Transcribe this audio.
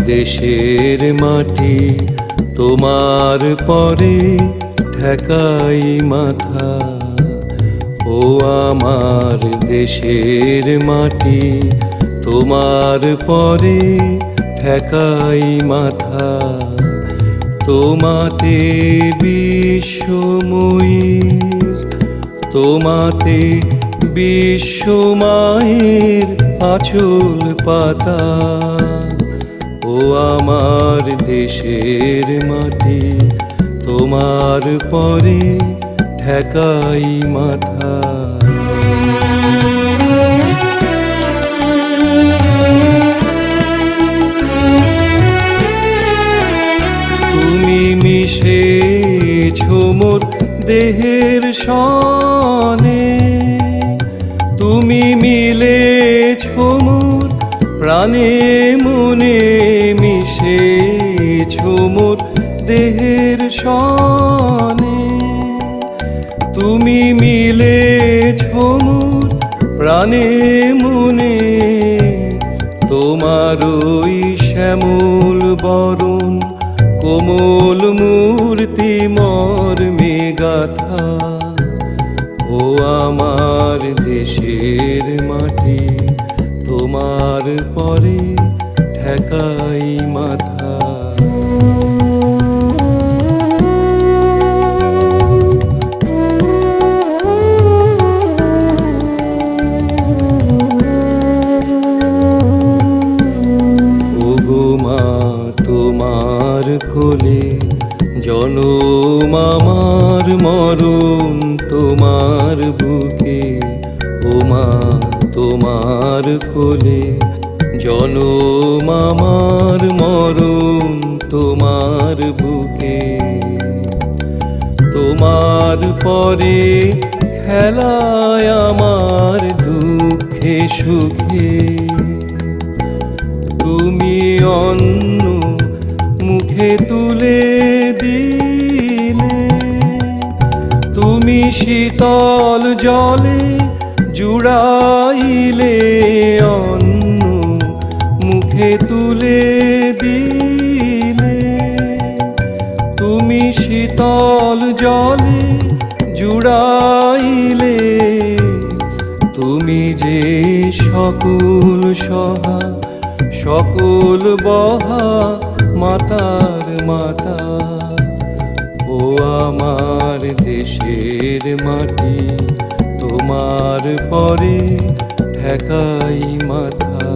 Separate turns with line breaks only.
দেশের মাটি তোমার পরে ঠেকাই মাথা। ও আমার দেশের মাটি তোমার পরে ঠেকাই মাথা। তোমাতে বিশ্বময়ীর, তোমাতে বিশ্বমায়ের আঁচল পাতা। ও আমার দেশের মাটি তোমার পরে ঠেকাই মাথা। তুমি মিশেছো মোর দেহের সনে, তুমি মিলেছো মোর প্রাণে মনে। মিশেছো মোর দেহের সনে, তুমি মিলেছো মোর প্রাণে মনে। তোমার ওই শ্যামল বরণ কোমল মূর্তি মর্মে গাথা। ও আমার দেশের মাটি তোমার পরে ঠেকাই মাথা। ওগো মা তোমার কোলে জনম আমার, মরণ তোমার বুকে। ও মা তোমার কোলে জনম আমার, মরণ তোমার বুকে। তোমার পরে খেলায় আমার দুঃখে সুখে। তুমি অন্ন মুখে তুলে দিলে, তুমি শীতল জলে জুড়াইলে। অন্ন মুখে তুলে দিলে, তুমি শীতল জলে জুড়াইলে। তুমি যে সকল সহা সকল বহা মাতার মাতা। ও আমার দেশের মাটি তোমার পরে ঠেকাই মাথা।